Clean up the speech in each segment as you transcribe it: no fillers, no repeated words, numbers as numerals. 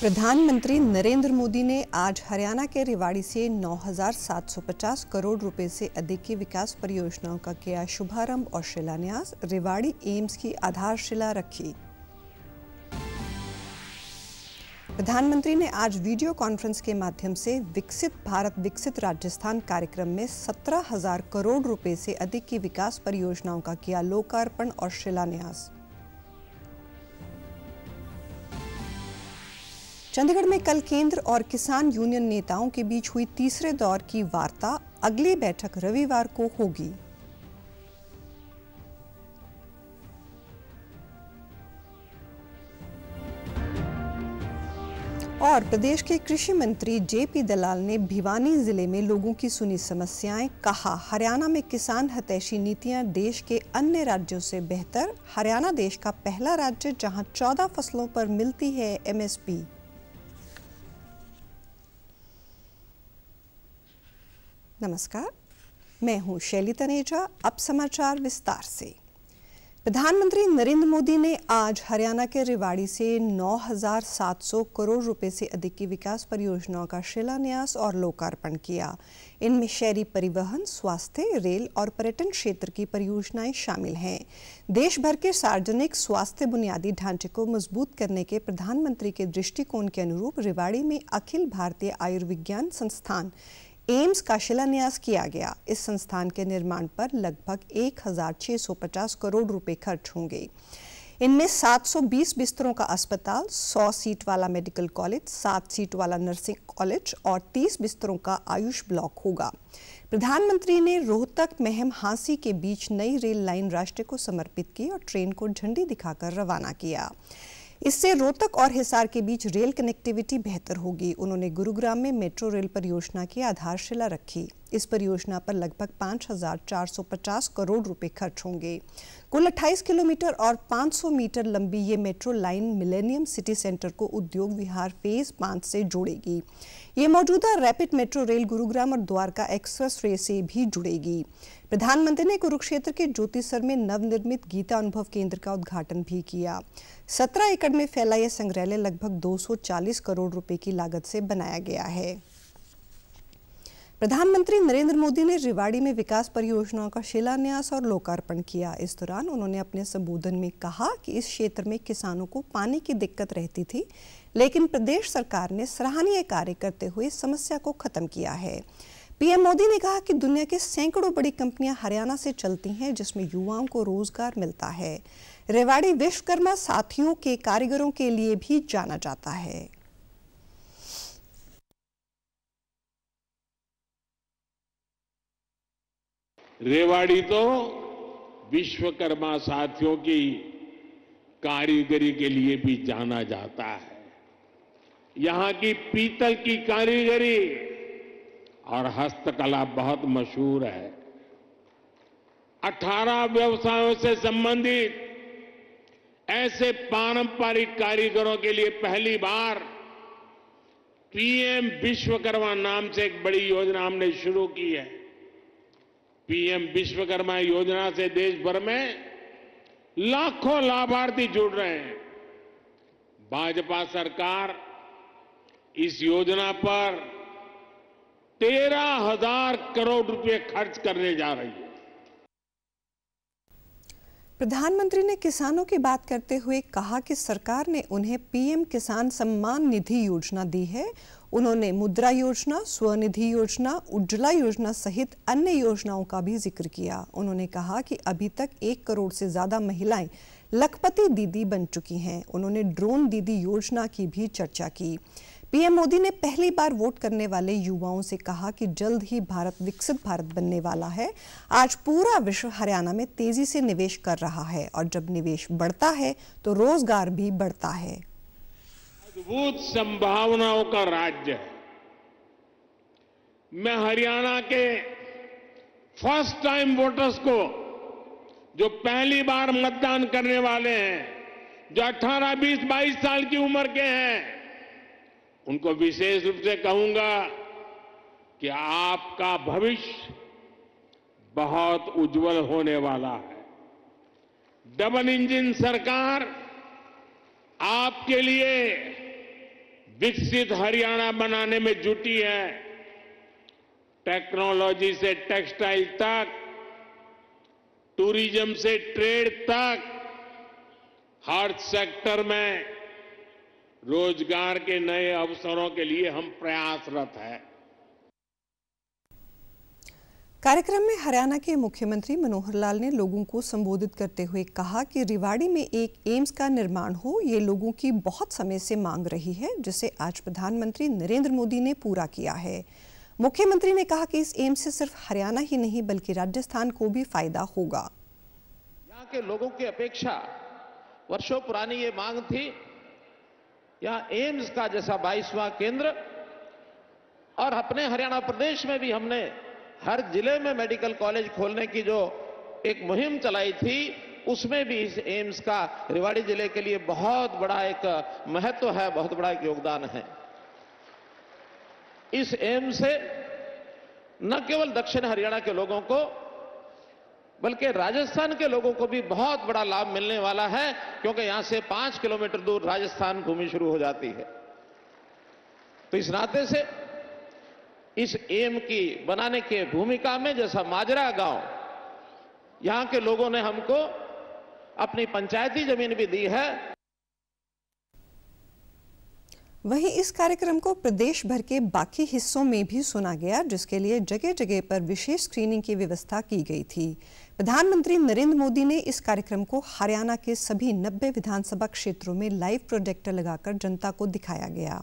प्रधानमंत्री नरेंद्र मोदी ने आज हरियाणा के रेवाड़ी से 9,750 करोड़ रुपए से अधिक की विकास परियोजनाओं का किया शुभारंभ और शिलान्यास। रेवाड़ी एम्स की आधारशिला रखी। प्रधानमंत्री ने आज वीडियो कॉन्फ्रेंस के माध्यम से विकसित भारत विकसित राजस्थान कार्यक्रम में 17,000 करोड़ रुपए से अधिक की विकास परियोजनाओं का किया लोकार्पण और शिलान्यास। चंडीगढ़ में कल केंद्र और किसान यूनियन नेताओं के बीच हुई तीसरे दौर की वार्ता। अगली बैठक रविवार को होगी। और प्रदेश के कृषि मंत्री जेपी दलाल ने भिवानी जिले में लोगों की सुनी समस्याएं। कहा, हरियाणा में किसान हितैषी नीतियां देश के अन्य राज्यों से बेहतर। हरियाणा देश का पहला राज्य जहां 14 फसलों पर मिलती है एमएसपी। नमस्कार, मैं हूं शैली तनेजा। अब समाचार विस्तार से। प्रधानमंत्री नरेंद्र मोदी ने आज हरियाणा के रेवाड़ी से 9,700 करोड़ रुपए से अधिक की विकास परियोजनाओं का शिलान्यास और लोकार्पण किया। इनमें शहरी परिवहन, स्वास्थ्य, रेल और पर्यटन क्षेत्र की परियोजनाएं शामिल हैं। देश भर के सार्वजनिक स्वास्थ्य बुनियादी ढांचे को मजबूत करने के प्रधानमंत्री के दृष्टिकोण के अनुरूप रेवाड़ी में अखिल भारतीय आयुर्विज्ञान संस्थान एम्स का शिलान्यास किया गया। इस संस्थान के निर्माण पर लगभग 1,650 करोड़ रुपए खर्च होंगे। इनमें 720 बिस्तरों का अस्पताल, 100 सीट वाला मेडिकल कॉलेज, 7 सीट वाला नर्सिंग कॉलेज और 30 बिस्तरों का आयुष ब्लॉक होगा। प्रधानमंत्री ने रोहतक महम हांसी के बीच नई रेल लाइन राष्ट्र को समर्पित की और ट्रेन को झंडी दिखाकर रवाना किया। इससे रोहतक और हिसार के बीच रेल कनेक्टिविटी बेहतर होगी। उन्होंने गुरुग्राम में मेट्रो रेल परियोजना की आधारशिला रखी। इस परियोजना पर लगभग 5,450 करोड़ रुपए खर्च होंगे। कुल 28 किलोमीटर और 500 मीटर लंबी ये metro line millennium city centre को उद्योग विहार फेज 5 से जोड़ेगी। ये मौजूदा रैपिड मेट्रो रेल गुरुग्राम और द्वारका एक्सप्रेस वे से भी जुड़ेगी। प्रधानमंत्री ने कुरुक्षेत्र के ज्योतिसर में नवनिर्मित गीता अनुभव केंद्र का उद्घाटन भी किया। 17 एकड़ में फैला यह संग्रहालय लगभग 240 करोड़ रुपए की लागत से बनाया गया है। प्रधानमंत्री नरेंद्र मोदी ने रेवाड़ी में विकास परियोजनाओं का शिलान्यास और लोकार्पण किया। इस दौरान उन्होंने अपने संबोधन में कहा कि इस क्षेत्र में किसानों को पानी की दिक्कत रहती थी, लेकिन प्रदेश सरकार ने सराहनीय कार्य करते हुए समस्या को खत्म किया है। पीएम मोदी ने कहा कि दुनिया के सैकड़ों बड़ी कंपनियां हरियाणा से चलती हैं, जिसमें युवाओं को रोजगार मिलता है। रेवाड़ी विश्वकर्मा साथियों के कारीगरों के लिए भी जाना जाता है। रेवाड़ी तो विश्वकर्मा साथियों की कारीगरी के लिए भी जाना जाता है। यहां की पीतल की कारीगरी और हस्तकला बहुत मशहूर है। 18 व्यवसायों से संबंधित ऐसे पारंपरिक कारीगरों के लिए पहली बार पीएम विश्वकर्मा नाम से एक बड़ी योजना हमने शुरू की है। पीएम विश्वकर्मा योजना से देश भर में लाखों लाभार्थी जुड़ रहे हैं। भाजपा सरकार इस योजना पर 13,000 करोड़ रुपए खर्च करने जा रही है। प्रधानमंत्री ने किसानों की बात करते हुए कहा कि सरकार ने उन्हें पीएम किसान सम्मान निधि योजना दी है। उन्होंने मुद्रा योजना, स्वनिधि योजना, उज्ज्वला योजना सहित अन्य योजनाओं का भी जिक्र किया। उन्होंने कहा कि अभी तक 1 करोड़ से ज्यादा महिलाएं लखपति दीदी बन चुकी हैं। उन्होंने ड्रोन दीदी योजना की भी चर्चा की। पीएम मोदी ने पहली बार वोट करने वाले युवाओं से कहा कि जल्द ही भारत विकसित भारत बनने वाला है। आज पूरा विश्व हरियाणा में तेजी से निवेश कर रहा है और जब निवेश बढ़ता है तो रोजगार भी बढ़ता है। अद्भुत संभावनाओं का राज्य है। मैं हरियाणा के फर्स्ट टाइम वोटर्स को, जो पहली बार मतदान करने वाले हैं, जो 18, 20, 22 साल की उम्र के हैं, उनको विशेष रूप से कहूंगा कि आपका भविष्य बहुत उज्जवल होने वाला है। डबल इंजन सरकार आपके लिए विकसित हरियाणा बनाने में जुटी है। टेक्नोलॉजी से टेक्सटाइल तक, टूरिज्म से ट्रेड तक, हर सेक्टर में रोजगार के नए अवसरों के लिए हम प्रयासरत हैं। कार्यक्रम में हरियाणा के मुख्यमंत्री मनोहर लाल ने लोगों को संबोधित करते हुए कहा कि रेवाड़ी में एक एम्स का निर्माण हो, ये लोगों की बहुत समय से मांग रही है, जिसे आज प्रधानमंत्री नरेंद्र मोदी ने पूरा किया है। मुख्यमंत्री ने कहा कि इस एम्स से सिर्फ हरियाणा ही नहीं बल्कि राजस्थान को भी फायदा होगा। यहाँ के लोगों की अपेक्षा वर्षों पुरानी ये मांग थी, यहाँ एम्स का जैसा 22वां केंद्र, और अपने हरियाणा प्रदेश में भी हमने हर जिले में मेडिकल कॉलेज खोलने की जो एक मुहिम चलाई थी, उसमें भी इस एम्स का रेवाड़ी जिले के लिए बहुत बड़ा एक महत्व है, बहुत बड़ा एक योगदान है। इस एम्स से न केवल दक्षिण हरियाणा के लोगों को बल्कि राजस्थान के लोगों को भी बहुत बड़ा लाभ मिलने वाला है, क्योंकि यहां से 5 किलोमीटर दूर राजस्थान भूमि शुरू हो जाती है। तो इस नाते से इस एम की बनाने के भूमिका में जैसा माजरा गांव, यहां के लोगों ने हमको अपनी पंचायती जमीन भी दी है। वहीं इस कार्यक्रम को प्रदेश भर के बाकी हिस्सों में भी सुना गया, जिसके लिए जगह जगह पर विशेष स्क्रीनिंग की व्यवस्था की गई थी। प्रधानमंत्री नरेंद्र मोदी ने इस कार्यक्रम को हरियाणा के सभी 90 विधानसभा क्षेत्रों में लाइव प्रोजेक्टर लगाकर जनता को दिखाया गया।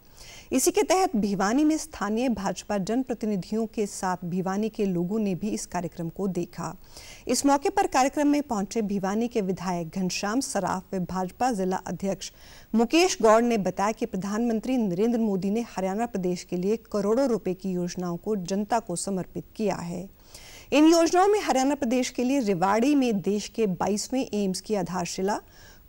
इसी के तहत भिवानी में स्थानीय भाजपा जनप्रतिनिधियों के साथ भिवानी के लोगों ने भी इस कार्यक्रम को देखा। इस मौके पर कार्यक्रम में पहुंचे भिवानी के विधायक घनश्याम सराफ व भाजपा जिला अध्यक्ष मुकेश गौड़ ने बताया कि प्रधानमंत्री नरेंद्र मोदी ने हरियाणा प्रदेश के लिए करोड़ों रुपए की योजनाओं को जनता को समर्पित किया है। इन योजनाओं में हरियाणा प्रदेश के लिए रेवाड़ी में देश के 22वें एम्स की आधारशिला,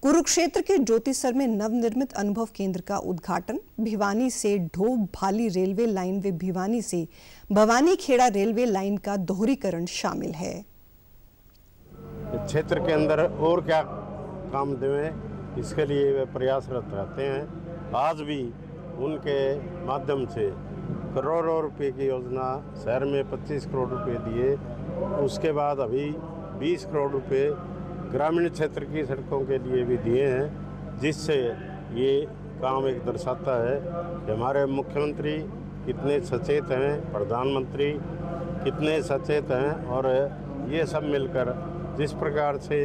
कुरुक्षेत्र के ज्योतिसर में नवनिर्मित अनुभव केंद्र का उद्घाटन, भिवानी से ढोब भाली रेलवे लाइन व भिवानी से भवानी खेड़ा रेलवे लाइन का दोहरीकरण शामिल है। क्षेत्र के अंदर और क्या काम दें, इसके लिए वे प्रयासरत रहते हैं। आज भी उनके माध्यम से करोड़ों रुपए की योजना, शहर में 25 करोड़ रुपए दिए, उसके बाद अभी 20 करोड़ रुपए ग्रामीण क्षेत्र की सड़कों के लिए भी दिए हैं, जिससे ये काम एक दर्शाता है कि हमारे मुख्यमंत्री कितने सचेत हैं, प्रधानमंत्री कितने सचेत हैं, और ये सब मिलकर जिस प्रकार से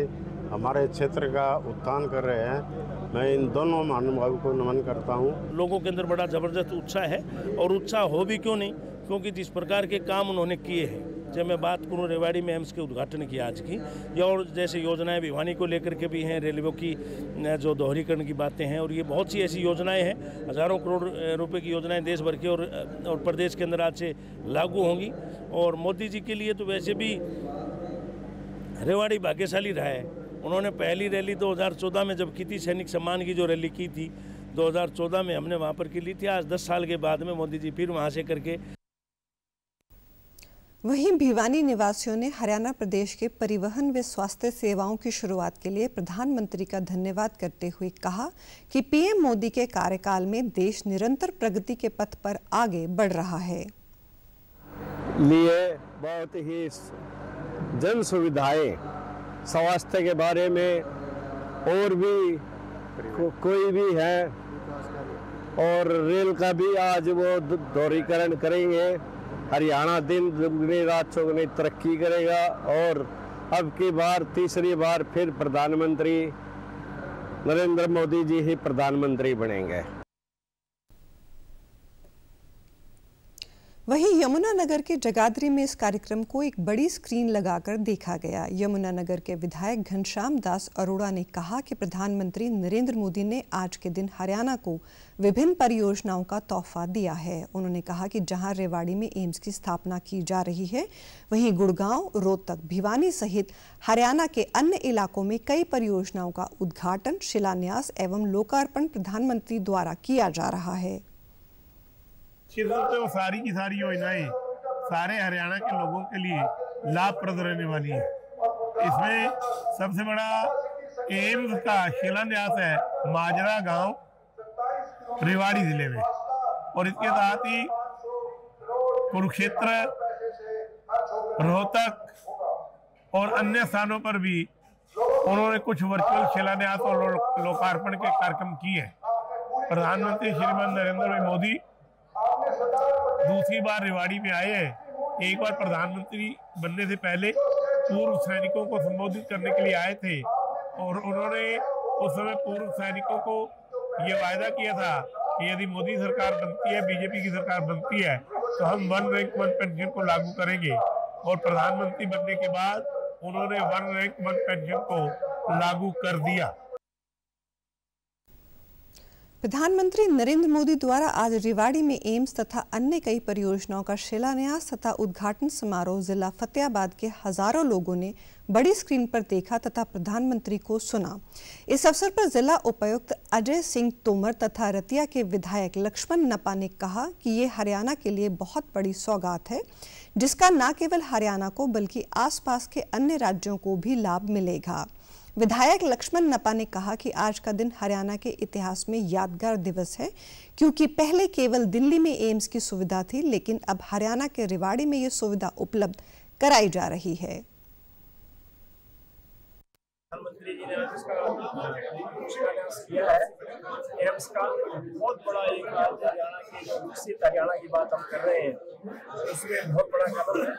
हमारे क्षेत्र का उत्थान कर रहे हैं, मैं इन दोनों महानुभावों को नमन करता हूँ। लोगों के अंदर बड़ा जबरदस्त उत्साह है, और उत्साह हो भी क्यों नहीं, क्योंकि जिस प्रकार के काम उन्होंने किए हैं। जब मैं बात करूँ रेवाड़ी में एम्स के उद्घाटन की आज की, या और जैसे योजनाएं भिवानी को लेकर के भी हैं, रेलवे की जो दोहरीकरण की बातें हैं, और ये बहुत सी ऐसी योजनाएं हैं, हज़ारों करोड़ रुपए की योजनाएं देश भर की और प्रदेश के अंदर आज से लागू होंगी। और मोदी जी के लिए तो वैसे भी रेवाड़ी भाग्यशाली रहा है। उन्होंने पहली रैली 2014 में जब की थी, सैनिक सम्मान की जो रैली की थी 2014 में, हमने वहाँ पर की ली थी। आज 10 साल के बाद में मोदी जी फिर वहाँ से करके। वहीं भिवानी निवासियों ने हरियाणा प्रदेश के परिवहन व स्वास्थ्य सेवाओं की शुरुआत के लिए प्रधानमंत्री का धन्यवाद करते हुए कहा कि पीएम मोदी के कार्यकाल में देश निरंतर प्रगति के पथ पर आगे बढ़ रहा है। लिए बहुत ही जन सुविधाएं, स्वास्थ्य के बारे में और भी कोई भी है, और रेल का भी आज वो दोहरीकरण करेंगे। हरियाणा दिन दुगनी रात चौगुनी तरक्की करेगा, और अब की बार तीसरी बार फिर प्रधानमंत्री नरेंद्र मोदी जी ही प्रधानमंत्री बनेंगे। वहीं यमुनानगर के जगाधरी में इस कार्यक्रम को एक बड़ी स्क्रीन लगाकर देखा गया। यमुनानगर के विधायक घनश्याम दास अरोड़ा ने कहा कि प्रधानमंत्री नरेंद्र मोदी ने आज के दिन हरियाणा को विभिन्न परियोजनाओं का तोहफा दिया है। उन्होंने कहा कि जहां रेवाड़ी में एम्स की स्थापना की जा रही है, वहीं गुड़गांव, रोहतक, भिवानी सहित हरियाणा के अन्य इलाकों में कई परियोजनाओं का उद्घाटन, शिलान्यास एवं लोकार्पण प्रधानमंत्री द्वारा किया जा रहा है। तो सारी की सारी योजनाएं सारे हरियाणा के लोगों के लिए लाभप्रद रहने वाली है। इसमें सबसे बड़ा एम्स का शिलान्यास है माजरा गांव, रेवाड़ी जिले में। और इसके साथ ही कुरुक्षेत्र, रोहतक और अन्य स्थानों पर भी उन्होंने कुछ वर्चुअल शिलान्यास और लोकार्पण के कार्यक्रम किए। प्रधानमंत्री श्रीमान नरेंद्र भाई मोदी दूसरी बार रेवाड़ी में आए हैं। एक बार प्रधानमंत्री बनने से पहले पूर्व सैनिकों को संबोधित करने के लिए आए थे और उन्होंने उस समय पूर्व सैनिकों को ये वायदा किया था कि यदि मोदी सरकार बनती है, बीजेपी की सरकार बनती है, तो हम वन रैंक वन पेंशन को लागू करेंगे। और प्रधानमंत्री बनने के बाद उन्होंने वन रैंक वन पेंशन को लागू कर दिया। प्रधानमंत्री नरेंद्र मोदी द्वारा आज रेवाड़ी में एम्स तथा अन्य कई परियोजनाओं का शिलान्यास तथा उद्घाटन समारोह जिला फतेहाबाद के हजारों लोगों ने बड़ी स्क्रीन पर देखा तथा प्रधानमंत्री को सुना। इस अवसर पर जिला उपायुक्त अजय सिंह तोमर तथा रतिया के विधायक लक्ष्मण नपा ने कहा कि ये हरियाणा के लिए बहुत बड़ी सौगात है, जिसका न केवल हरियाणा को बल्कि आसपास के अन्य राज्यों को भी लाभ मिलेगा। विधायक लक्ष्मण नपा ने कहा कि आज का दिन हरियाणा के इतिहास में यादगार दिवस है, क्योंकि पहले केवल दिल्ली में एम्स की सुविधा थी, लेकिन अब हरियाणा के रेवाड़ी में ये सुविधा उपलब्ध कराई जा रही है। प्रधानमंत्री जी ने आज इसका शिलान्यास किया है एम्स का। बहुत बड़ा एक हरियाणा की जो विकसित हरियाणा की बात हम कर रहे हैं, उसमें बहुत बड़ा कदम है।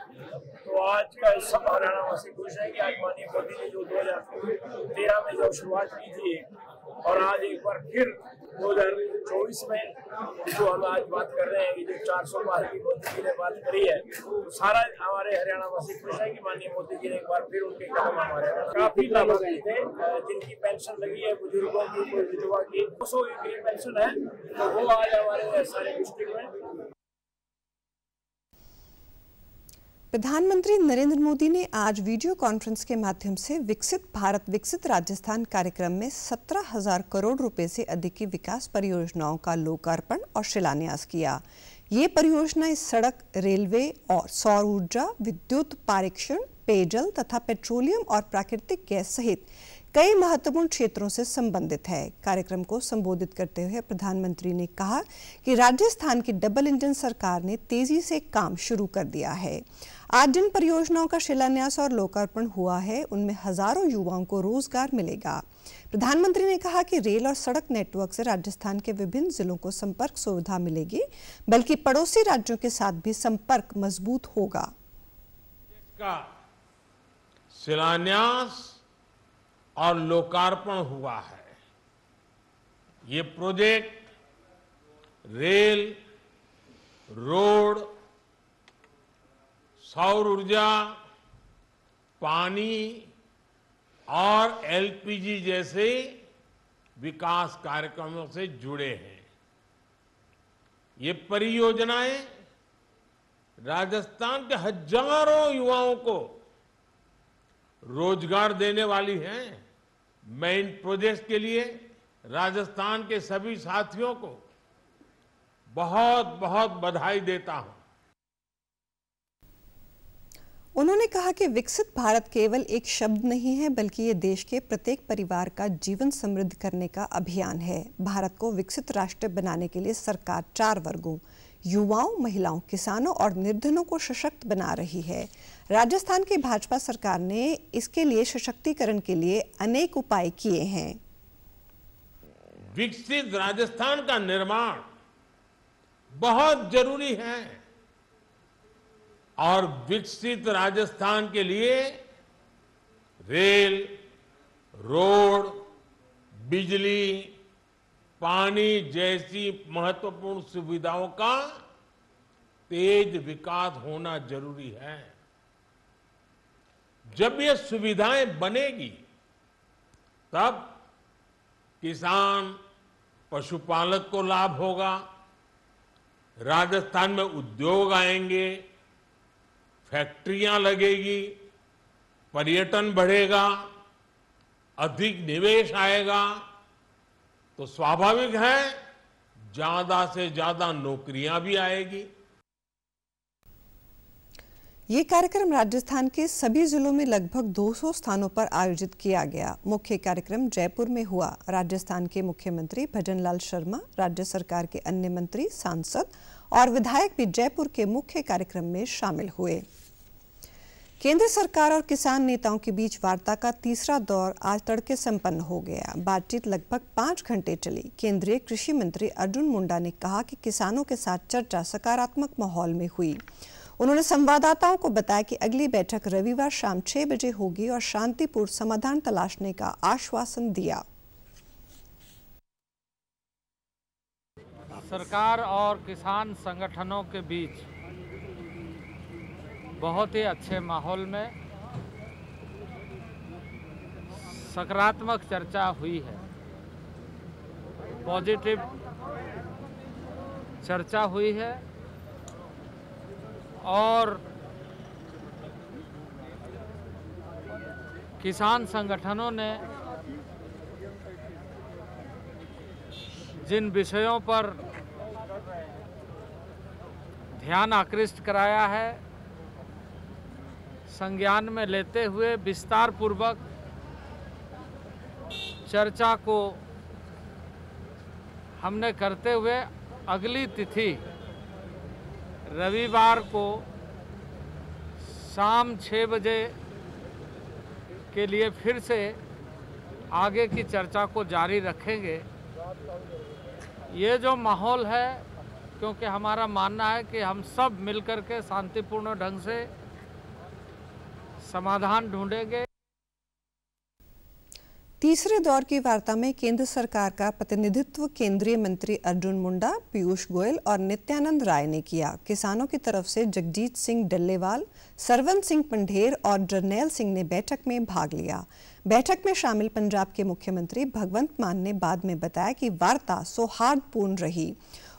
तो आज का सब हरियाणा वासी खुश है कि आज माननीय मोदी ने जो 2013 में जो शुरुआत की थी और आज एक बार फिर 2024 में जो हम आज बात कर रहे हैं कि जो 400 पार की मोदी जी ने बात करी है, तो सारा हमारे हरियाणा वासी खुश है कि माननीय मोदी जी ने एक बार फिर उनके कदम हमारे काफी लाभार्थी थे जिनकी पेंशन लगी है, बुजुर्गों की, कोई विधवा की 200 की पेंशन है, तो वो आज हमारे सारे डिस्ट्रिक्ट में। प्रधानमंत्री नरेंद्र मोदी ने आज वीडियो कॉन्फ्रेंस के माध्यम से विकसित भारत विकसित राजस्थान कार्यक्रम में 17,000 करोड़ रुपए से अधिक की विकास परियोजनाओं का लोकार्पण और शिलान्यास किया। ये परियोजनाएं सड़क, रेलवे और सौर ऊर्जा, विद्युत पारेषण, पेयजल तथा पेट्रोलियम और प्राकृतिक गैस सहित कई महत्वपूर्ण क्षेत्रों से संबंधित है। कार्यक्रम को संबोधित करते हुए प्रधानमंत्री ने कहा कि राजस्थान की डबल इंजन सरकार ने तेजी से काम शुरू कर दिया है। आज जिन परियोजनाओं का शिलान्यास और लोकार्पण हुआ है, उनमें हजारों युवाओं को रोजगार मिलेगा। प्रधानमंत्री ने कहा कि रेल और सड़क नेटवर्क से राजस्थान के विभिन्न जिलों को संपर्क सुविधा मिलेगी, बल्कि पड़ोसी राज्यों के साथ भी संपर्क मजबूत होगा। शिलान्यास और लोकार्पण हुआ है। ये प्रोजेक्ट रेल, रोड, सौर ऊर्जा, पानी और एलपीजी जैसे विकास कार्यक्रमों से जुड़े हैं। ये परियोजनाएं राजस्थान के हजारों युवाओं को रोजगार देने वाली हैं। मैं इन प्रोजेक्ट के लिए राजस्थान के सभी साथियों को बहुत बहुत बधाई देता हूं। उन्होंने कहा कि विकसित भारत केवल एक शब्द नहीं है, बल्कि ये देश के प्रत्येक परिवार का जीवन समृद्ध करने का अभियान है। भारत को विकसित राष्ट्र बनाने के लिए सरकार 4 वर्गों युवाओं, महिलाओं, किसानों और निर्धनों को सशक्त बना रही है। राजस्थान की भाजपा सरकार ने इसके लिए सशक्तिकरण के लिए अनेक उपाय किए हैं। विकसित राजस्थान का निर्माण बहुत जरूरी है और विकसित राजस्थान के लिए रेल, रोड, बिजली, पानी जैसी महत्वपूर्ण सुविधाओं का तेज विकास होना जरूरी है। जब ये सुविधाएं बनेगी, तब किसान, पशुपालक को लाभ होगा, राजस्थान में उद्योग आएंगे, फैक्ट्रियां लगेगी, पर्यटन बढ़ेगा, अधिक निवेश आएगा, तो स्वाभाविक है ज्यादा से ज्यादा नौकरियां भी आएगी। ये कार्यक्रम राजस्थान के सभी जिलों में लगभग 200 स्थानों पर आयोजित किया गया। मुख्य कार्यक्रम जयपुर में हुआ। राजस्थान के मुख्यमंत्री भजनलाल शर्मा, राज्य सरकार के अन्य मंत्री, सांसद और विधायक भी जयपुर के मुख्य कार्यक्रम में शामिल हुए। केंद्र सरकार और किसान नेताओं के बीच वार्ता का तीसरा दौर आज तड़के संपन्न हो गया। बातचीत लगभग 5 घंटे चली। केंद्रीय कृषि मंत्री अर्जुन मुंडा ने कहा कि किसानों के साथ चर्चा सकारात्मक माहौल में हुई। उन्होंने संवाददाताओं को बताया कि अगली बैठक रविवार शाम 6 बजे होगी और शांतिपूर्ण समाधान तलाशने का आश्वासन दिया। सरकार और किसान संगठनों के बीच बहुत ही अच्छे माहौल में सकारात्मक चर्चा हुई है। पॉजिटिव चर्चा हुई है और किसान संगठनों ने जिन विषयों पर ध्यान आकृष्ट कराया है, संज्ञान में लेते हुए विस्तार पूर्वक चर्चा को हमने करते हुए अगली तिथि रविवार को शाम 6 बजे के लिए फिर से आगे की चर्चा को जारी रखेंगे। ये जो माहौल है, क्योंकि हमारा मानना है कि हम सब मिलकर के शांतिपूर्ण ढंग से समाधान ढूंढेंगे। तीसरे दौर की वार्ता में केंद्र सरकार का प्रतिनिधित्व केंद्रीय मंत्री अर्जुन मुंडा, पीयूष गोयल और नित्यानंद राय ने किया। किसानों की तरफ से जगजीत सिंह डल्लेवाल, सरवन सिंह पंढेर और जरनैल सिंह ने बैठक में भाग लिया। बैठक में शामिल पंजाब के मुख्यमंत्री भगवंत मान ने बाद में बताया कि वार्ता सौहार्दपूर्ण रही।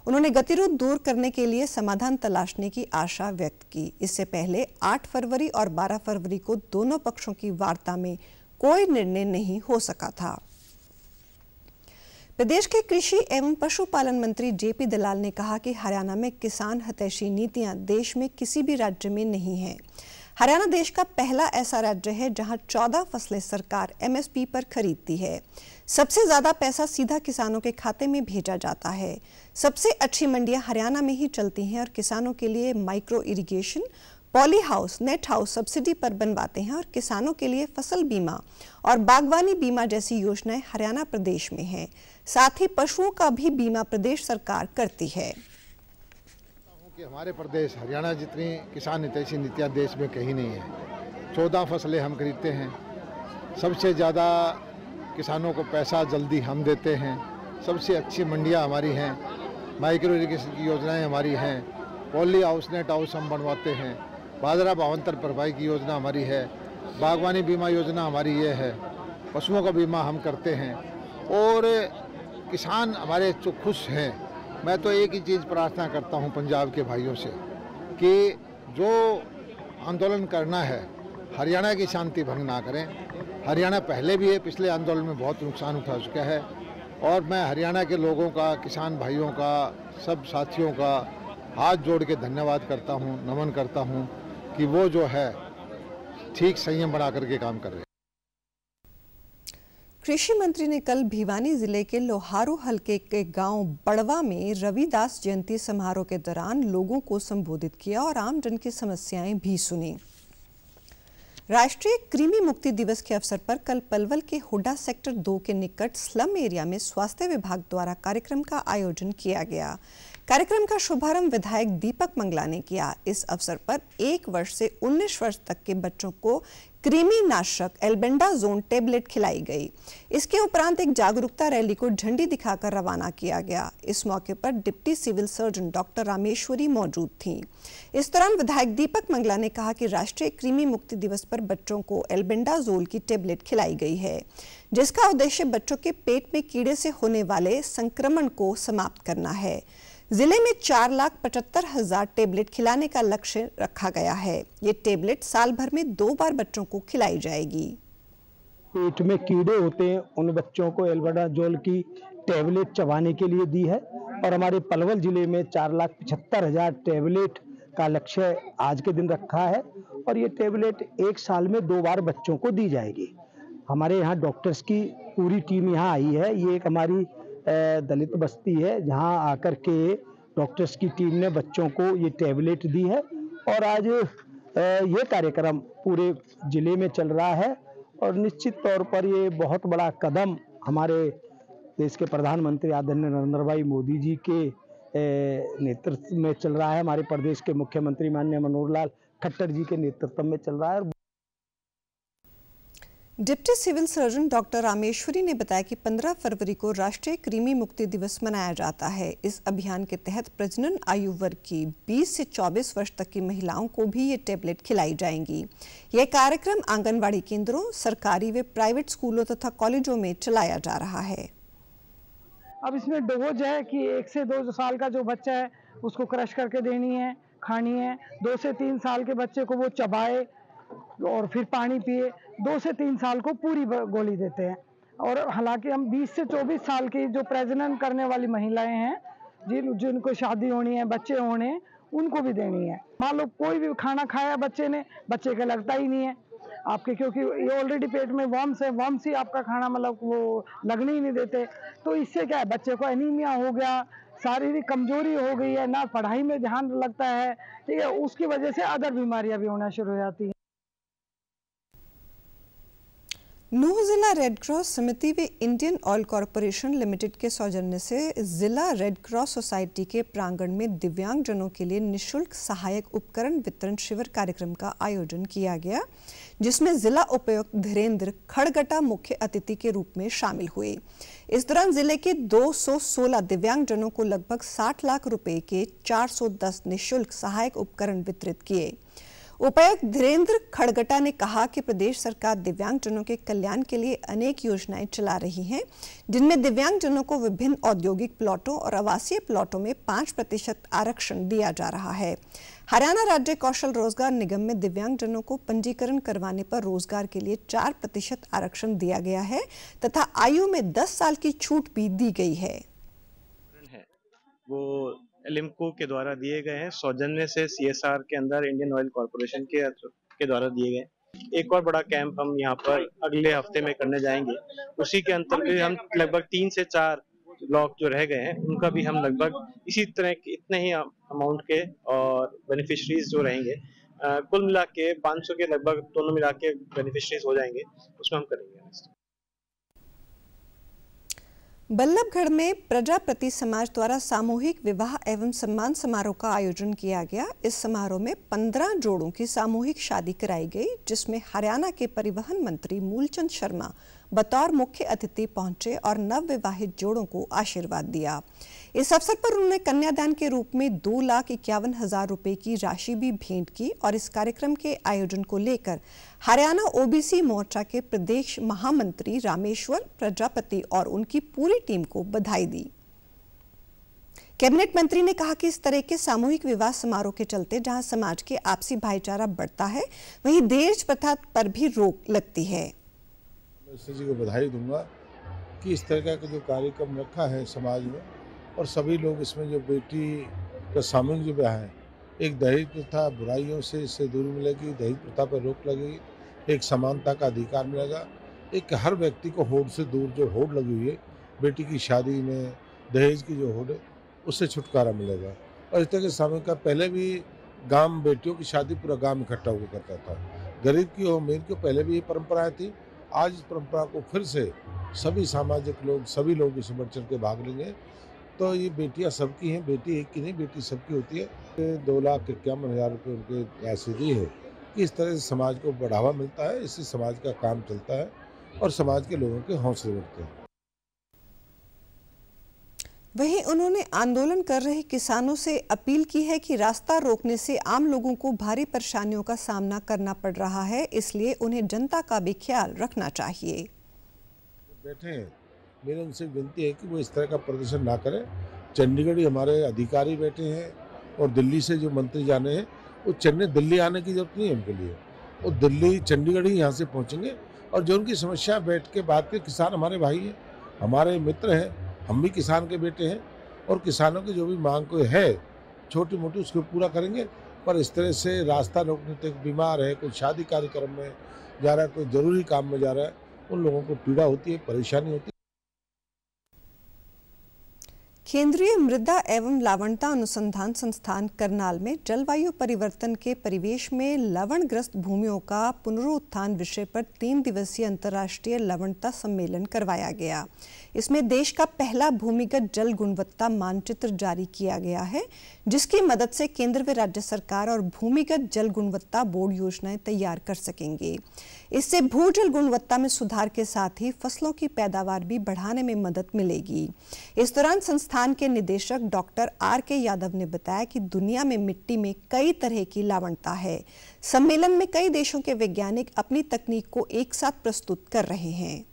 उन्होंने गतिरोध दूर करने के लिए समाधान तलाशने की आशा व्यक्त की। इससे पहले 8 फरवरी और 12 फरवरी को दोनों पक्षों की वार्ता में कोई निर्णय नहीं हो सका था। प्रदेश के कृषि एवं पशुपालन मंत्री जेपी दलाल ने कहा कि हरियाणा में किसान हितैषी नीतियां देश में किसी भी राज्य में नहीं है। हरियाणा देश का पहला ऐसा राज्य है जहां 14 फसलें सरकार एमएसपी पर खरीदती है। सबसे ज्यादा पैसा सीधा किसानों के खाते में भेजा जाता है। सबसे अच्छी मंडियां हरियाणा में ही चलती हैं और किसानों के लिए micro irrigation, poly house, net house subsidy पर बनवाते हैं और किसानों के लिए फसल बीमा और बागवानी बीमा जैसी योजनाएं हरियाणा प्रदेश में हैं। साथ ही पशुओं का भी बीमा प्रदेश सरकार करती है। कि हमारे प्रदेश हरियाणा जितनी किसान हितैषी नीतियाँ देश में कहीं नहीं है। 14 फसलें हम खरीदते हैं। सबसे ज़्यादा किसानों को पैसा जल्दी हम देते हैं। सबसे अच्छी मंडियाँ हमारी हैं। माइक्रो इरिगेशन की योजनाएं हमारी हैं। पॉली हाउस, नेट हाउस हम बनवाते हैं। बाजरा भावांतर भरपाई की योजना हमारी है। बागवानी बीमा योजना हमारी ये है। पशुओं का बीमा हम करते हैं और किसान हमारे जो खुश हैं। मैं तो एक ही चीज़ प्रार्थना करता हूं पंजाब के भाइयों से कि जो आंदोलन करना है हरियाणा की शांति भंग ना करें। हरियाणा पहले भी है, पिछले आंदोलन में बहुत नुकसान उठा चुका है और मैं हरियाणा के लोगों का, किसान भाइयों का, सब साथियों का हाथ जोड़ के धन्यवाद करता हूं, नमन करता हूं कि वो जो है ठीक संयम बना करके काम कर रहे हैं। कृषि मंत्री ने कल भिवानी जिले के लोहारू हलके के गांव बड़वा में रविदास जयंती समारोह के दौरान लोगों को संबोधित किया और आमजन की समस्याएं भी सुनी। राष्ट्रीय कृमि मुक्ति दिवस के अवसर पर कल पलवल के हुड्डा सेक्टर 2 के निकट स्लम एरिया में स्वास्थ्य विभाग द्वारा कार्यक्रम का आयोजन किया गया। कार्यक्रम का शुभारंभ विधायक दीपक मंगला ने किया। इस अवसर पर 1 वर्ष से 19 वर्ष तक के बच्चों को कृमि नाशक एल्बेंडाजोल टेबलेट खिलाई गई। इसके उपरांत एक जागरूकता रैली को झंडी दिखाकर रवाना किया गया। इस मौके पर deputy civil surgeon doctor Rameshwari मौजूद थीं। इस दौरान विधायक दीपक मंगला ने कहा कि राष्ट्रीय कृमि मुक्ति दिवस पर बच्चों को एल्बेंडाजोल की टेबलेट खिलाई गई है, जिसका उद्देश्य बच्चों के पेट में कीड़े से होने वाले संक्रमण को समाप्त करना है। जिले में 4,75,000 टेबलेट खिलाने का लक्ष्य रखा गया है। ये टेबलेट साल भर में 2 बार बच्चों को खिलाई जाएगी। पेट में कीड़े होते हैं, उन बच्चों को एल्बेंडाजोल की टेबलेट चबाने के लिए दी है और हमारे पलवल जिले में 4,75,000 टेबलेट का लक्ष्य आज के दिन रखा है और ये टेबलेट 1 साल में 2 बार बच्चों को दी जाएगी। हमारे यहाँ डॉक्टर्स की पूरी टीम यहाँ आई है। ये एक हमारी दलित बस्ती है जहाँ आकर के डॉक्टर्स की टीम ने बच्चों को ये टेबलेट दी है और आज ये कार्यक्रम पूरे जिले में चल रहा है और निश्चित तौर पर ये बहुत बड़ा कदम हमारे देश के प्रधानमंत्री आदरणीय नरेंद्र भाई मोदी जी के नेतृत्व में चल रहा है। हमारे प्रदेश के मुख्यमंत्री माननीय मनोहर लाल खट्टर जी के नेतृत्व में चल रहा है। Deputy civil surgeon doctor Rameshwari ने बताया कि 15 फरवरी को राष्ट्रीय कृमि मुक्ति दिवस मनाया जाता है। इस अभियान के तहत प्रजनन आयु वर्ग की 20 से 24 वर्ष तक की महिलाओं को भी ये टेबलेट खिलाई जाएंगी। यह कार्यक्रम आंगनवाड़ी केंद्रों, सरकारी व प्राइवेट स्कूलों तथा कॉलेजों में चलाया जा रहा है। अब इसमें डोज है कि 1 से 2 साल का जो बच्चा है उसको क्रश करके देनी है, खानी है। 2 से 3 साल के बच्चे को वो चबाए और फिर पानी पिए। 2 से 3 साल को पूरी गोली देते हैं। और हालांकि हम 20 से 24 साल की जो प्रजनन करने वाली महिलाएं हैं, जिनको शादी होनी है, बच्चे होने हैं, उनको भी देनी है। मान लो कोई भी खाना खाया बच्चे ने, बच्चे का लगता ही नहीं है आपके, क्योंकि ये ऑलरेडी पेट में वर्म्स है, वर्म्स ही आपका खाना मतलब वो लगने ही नहीं देते। तो इससे क्या है, बच्चे को एनीमिया हो गया, शारीरिक कमजोरी हो गई है, ना पढ़ाई में ध्यान लगता है, ठीक है, उसकी वजह से अदर बीमारियां भी होना शुरू हो जाती हैं। नूंह जिला रेड क्रॉस समिति व इंडियन ऑयल कॉरपोरेशन लिमिटेड के सौजन्य से जिला रेड क्रॉस सोसाइटी के प्रांगण में दिव्यांगजनों के लिए निःशुल्क सहायक उपकरण वितरण शिविर कार्यक्रम का आयोजन किया गया, जिसमें जिला उपायुक्त धीरेन्द्र खड़गटा मुख्य अतिथि के रूप में शामिल हुए। इस दौरान जिले के 216 दिव्यांगजनों को लगभग 60 लाख रुपए के 410 निःशुल्क सहायक उपकरण वितरित किए। उपायुक्त धीरेन्द्र खड़गटा ने कहा कि प्रदेश सरकार दिव्यांगजनों के कल्याण के लिए अनेक योजनाएं चला रही हैं, जिनमें दिव्यांगजनों को विभिन्न औद्योगिक प्लॉटों और आवासीय प्लॉटों में 5% आरक्षण दिया जा रहा है। हरियाणा राज्य कौशल रोजगार निगम में दिव्यांगजनों को पंजीकरण करवाने पर रोजगार के लिए 4% आरक्षण दिया गया है तथा आयु में 10 साल की छूट भी दी गई है। वो एलिम्को के द्वारा दिए गए हैं, सौजन्य से CSR के अंदर इंडियन ऑयल कॉरपोरेशन के द्वारा दिए गए। एक और बड़ा कैंप हम यहाँ पर अगले हफ्ते में करने जाएंगे। उसी के अंतर्गत हम लगभग 3 से 4 ब्लॉक जो रह गए हैं उनका भी हम लगभग इसी तरह के इतने ही अमाउंट के और बेनिफिशरीज जो रहेंगे, कुल मिला के 500 के लगभग दोनों मिला के बेनिफिशरीज हो जाएंगे, उसमें हम करेंगे। बल्लभगढ़ में प्रजापति समाज द्वारा सामूहिक विवाह एवं सम्मान समारोह का आयोजन किया गया। इस समारोह में 15 जोड़ों की सामूहिक शादी कराई गई, जिसमें हरियाणा के परिवहन मंत्री मूलचंद शर्मा बतौर मुख्य अतिथि पहुंचे और नवविवाहित जोड़ों को आशीर्वाद दिया। इस अवसर पर उन्होंने कन्यादान के रूप में 2,51,000 रुपए की राशि भी भेंट की और इस कार्यक्रम के आयोजन को लेकर हरियाणा OBC मोर्चा के प्रदेश महामंत्री रामेश्वर प्रजापति और उनकी पूरी टीम को बधाई दी। कैबिनेट मंत्री ने कहा कि इस तरह के सामूहिक विवाह समारोह के चलते जहां समाज के आपसी भाईचारा बढ़ता है, वहीं दहेज प्रथा पर भी रोक लगती है। मैं जी को बधाई दूंगा कि इस तरह का जो कार्यक्रम रखा है समाज में, और सभी लोग इसमें जो बेटी का सामूहिक जो ब्याह है, एक दहेज प्रथा बुराइयों से इससे दूरी मिलेगी, दहेज प्रथा पर रोक लगेगी, एक समानता का अधिकार मिलेगा, एक हर व्यक्ति को होड़ से दूर जो होड़ लगी हुई है बेटी की शादी में दहेज की जो होड़ है उससे छुटकारा मिलेगा। और इस तरह के सामूहिक का पहले भी गांव बेटियों की शादी पूरा गांव इकट्ठा होकर करता था, गरीब की और अमीर की पहले भी ये परंपराएं थी। आज इस परंपरा को फिर से सभी सामाजिक लोग, सभी लोग इसमें बढ़ चढ़ के भाग लेंगे। तो ये बेटियां सबकी हैं, बेटी एक की नहीं, बेटी सबकी होती है। 2,51,000 रुपये उनके राशि दी है। इस तरह से समाज को बढ़ावा मिलता है, इससे समाज का काम चलता है और समाज के लोगों के हौसले बढ़ते हैं। वहीं उन्होंने आंदोलन कर रहे किसानों से अपील की है कि रास्ता रोकने से आम लोगों को भारी परेशानियों का सामना करना पड़ रहा है, इसलिए उन्हें जनता का भी ख्याल रखना चाहिए। बैठे हैं, मेरी उनसे विनती है कि वो इस तरह का प्रदर्शन ना करें। चंडीगढ़ ही हमारे अधिकारी बैठे हैं और दिल्ली से जो मंत्री जाने हैं, वो दिल्ली आने की जरूरत नहीं है उनके लिए, वो दिल्ली चंडीगढ़ ही यहाँ से पहुँचेंगे और जो उनकी समस्या बैठ के बात के, किसान हमारे भाई हैं, हमारे मित्र हैं, हम भी किसान के बेटे हैं और किसानों की जो भी मांग कोई है छोटी मोटी उसको पूरा करेंगे। पर इस तरह से रास्ता रोकने तक बीमार है, कोई शादी कार्यक्रम में जा रहा है, कोई जरूरी काम में जा रहा है, उन लोगों को पीड़ा होती है, परेशानी होती है। केंद्रीय मृदा एवं लवणता अनुसंधान संस्थान करनाल में जलवायु परिवर्तन के परिवेश में लवणग्रस्त भूमियों का पुनरुत्थान विषय पर 3 दिवसीय अंतर्राष्ट्रीय लवणता सम्मेलन करवाया गया। इसमें देश का पहला भूमिगत जल गुणवत्ता मानचित्र जारी किया गया है, जिसकी मदद से केंद्र व राज्य सरकार और भूमिगत जल गुणवत्ता बोर्ड योजनाएं तैयार कर सकेंगे। इससे भूजल गुणवत्ता में सुधार के साथ ही फसलों की पैदावार भी बढ़ाने में मदद मिलेगी। इस दौरान संस्थान के निदेशक डॉक्टर R.K. यादव ने बताया कि दुनिया में मिट्टी में कई तरह की लवणता है। सम्मेलन में कई देशों के वैज्ञानिक अपनी तकनीक को एक साथ प्रस्तुत कर रहे हैं,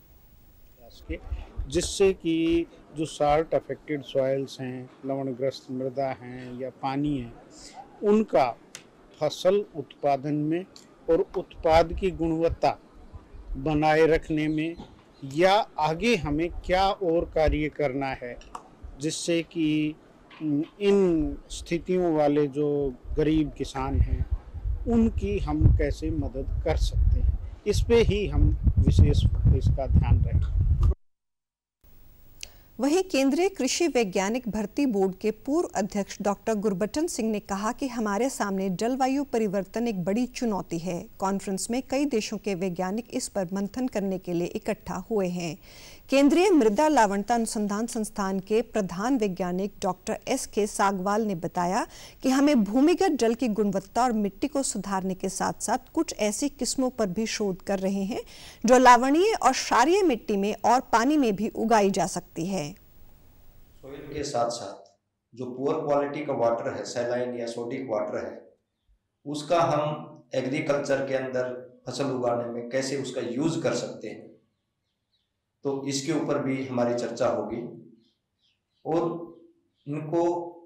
जिससे कि जो साल्ट अफेक्टेड सॉइल्स हैं, लवणग्रस्त मृदा हैं या पानी है, उनका फसल उत्पादन में और उत्पाद की गुणवत्ता बनाए रखने में या आगे हमें क्या और कार्य करना है, जिससे कि इन स्थितियों वाले जो गरीब किसान हैं उनकी हम कैसे मदद कर सकते हैं, इस पे ही हम विशेष इसका ध्यान रखें। वहीं केंद्रीय कृषि वैज्ञानिक भर्ती बोर्ड के पूर्व अध्यक्ष डॉक्टर गुरबचन सिंह ने कहा कि हमारे सामने जलवायु परिवर्तन एक बड़ी चुनौती है। कॉन्फ्रेंस में कई देशों के वैज्ञानिक इस पर मंथन करने के लिए इकट्ठा हुए हैं। केंद्रीय मृदा लवणता अनुसंधान संस्थान के प्रधान वैज्ञानिक डॉक्टर S.K. सागवाल ने बताया कि हमें भूमिगत जल की गुणवत्ता और मिट्टी को सुधारने के साथ साथ कुछ ऐसी किस्मों पर भी शोध कर रहे हैं जो लवणीय और क्षारीय मिट्टी में और पानी में भी उगाई जा सकती है। सोइल के साथ साथ जो पुअर क्वालिटी का वाटर है, सैलाइन या सोडिक वाटर है, उसका हम एग्रीकल्चर के अंदर फसल उगाने में कैसे उसका यूज कर सकते हैं, तो इसके ऊपर भी हमारी चर्चा होगी। और इनको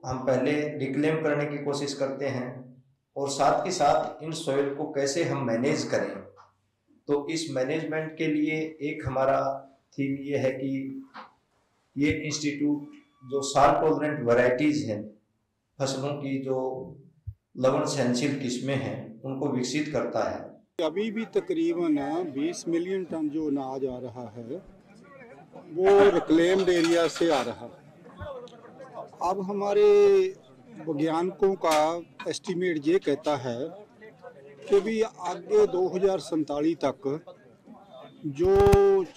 हम पहले रिक्लेम करने की कोशिश करते हैं और साथ के साथ इन सॉइल को कैसे हम मैनेज करें। तो इस मैनेजमेंट के लिए एक हमारा थीम ये है कि ये इंस्टीट्यूट जो साल्ट टॉलरेंट वैरायटीज हैं, फसलों की जो लवण सहनशील किस्में हैं, उनको विकसित करता है। अभी भी तकरीबन 20 मिलियन टन जो अनाज आ रहा है वो रिक्लेम्ड एरिया से आ रहा है। अब हमारे वैज्ञानिकों का एस्टीमेट ये कहता है कि भी आगे 2047 तक जो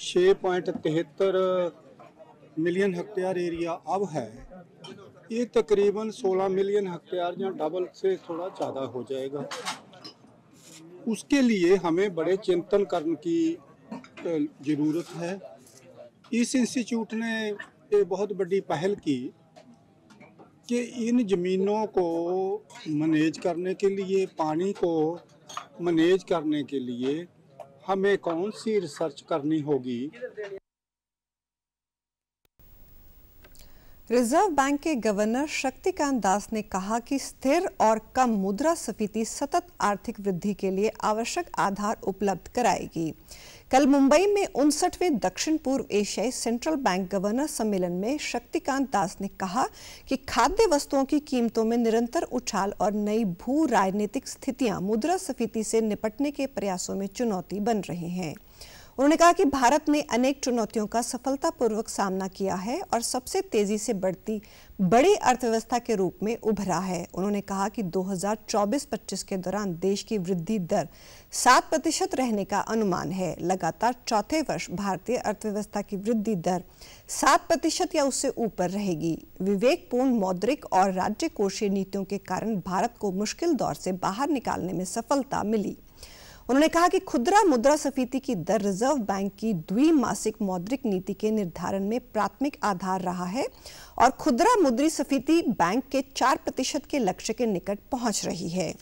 6.73 मिलियन हेक्टेयर एरिया अब है, ये तकरीबन 16 मिलियन हेक्टेयर या डबल से थोड़ा ज़्यादा हो जाएगा। उसके लिए हमें बड़े चिंतन करने की ज़रूरत है। इस इंस्टीट्यूट ने ये बहुत बड़ी पहल की कि इन ज़मीनों को मैनेज करने के लिए, पानी को मैनेज करने के लिए हमें कौन सी रिसर्च करनी होगी। रिजर्व बैंक के गवर्नर शक्तिकांत दास ने कहा कि स्थिर और कम मुद्रास्फीति सतत आर्थिक वृद्धि के लिए आवश्यक आधार उपलब्ध कराएगी। कल मुंबई में 59वें दक्षिण पूर्व एशियाई सेंट्रल बैंक गवर्नर सम्मेलन में शक्तिकांत दास ने कहा कि खाद्य वस्तुओं की कीमतों में निरंतर उछाल और नई भू राजनीतिक स्थितियां मुद्रास्फीति से निपटने के प्रयासों में चुनौती बन रही हैं। उन्होंने कहा कि भारत ने अनेक चुनौतियों का सफलतापूर्वक सामना किया है और सबसे तेजी से बढ़ती बड़ी अर्थव्यवस्था के रूप में उभरा है। उन्होंने कहा कि 2024-25 के दौरान देश की वृद्धि दर 7% रहने का अनुमान है। लगातार चौथे वर्ष भारतीय अर्थव्यवस्था की वृद्धि दर 7% या उससे ऊपर रहेगी। विवेकपूर्ण मौद्रिक और राज्य कोषीय नीतियों के कारण भारत को मुश्किल दौर से बाहर निकालने में सफलता मिली। उन्होंने कहा कि खुदरा मुद्रास्फीति की दर रिजर्व बैंक की द्विमासिक मौद्रिक नीति के निर्धारण में प्राथमिक आधार रहा है और खुदरा मुद्रास्फीति बैंक के 4% के लक्ष्य के निकट पहुंच रही है।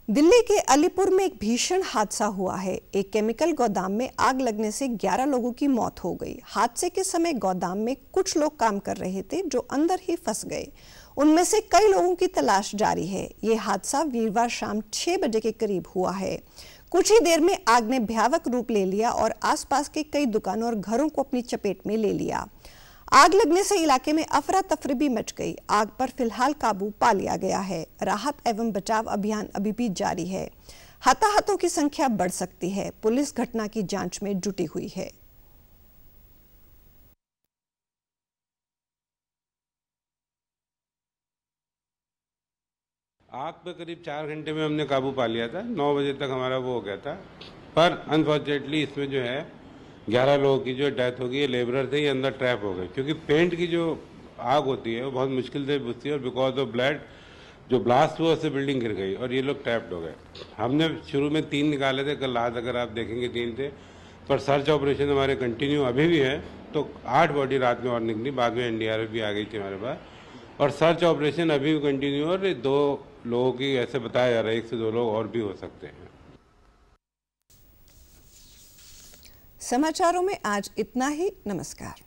दिल्ली के अलीपुर में एक भीषण हादसा हुआ है। एक केमिकल गोदाम में आग लगने से 11 लोगों की मौत हो गई। हादसे के समय गोदाम में कुछ लोग काम कर रहे थे जो अंदर ही फंस गए। उनमें से कई लोगों की तलाश जारी है। ये हादसा वीरवार शाम 6 बजे के करीब हुआ है। कुछ ही देर में आग ने भयावह रूप ले लिया और आसपास के कई दुकानों और घरों को अपनी चपेट में ले लिया। आग लगने से इलाके में अफरा तफरी भी मच गई। आग पर फिलहाल काबू पा लिया गया है। राहत एवं बचाव अभियान अभी भी जारी है। हताहतों की संख्या बढ़ सकती है। पुलिस घटना की जांच में जुटी हुई है। आग पे करीब 4 घंटे में हमने काबू पा लिया था। 9 बजे तक हमारा वो हो गया था, पर अनफॉर्चुनेटली इसमें जो है 11 लोगों की जो डेथ हो गई। ये लेबरर थे, ये अंदर ट्रैप हो गए, क्योंकि पेंट की जो आग होती है वो बहुत मुश्किल से बुझती है और बिकॉज ऑफ ब्लड जो ब्लास्ट हुआ उससे बिल्डिंग गिर गई और ये लोग ट्रैप्ड हो गए। हमने शुरू में 3 निकाले थे, कल रात अगर आप देखेंगे 3 थे, पर सर्च ऑपरेशन हमारे कंटिन्यू अभी भी है। तो 8 बॉडी रात में और निकली, बाद में एनडीआरएफ भी आ गई थी हमारे पास और सर्च ऑपरेशन अभी भी कंटिन्यू। और 2 लोगों की ऐसे बताया जा रहा है, 1 से 2 लोग और भी हो सकते हैं। समाचारों में आज इतना ही। नमस्कार।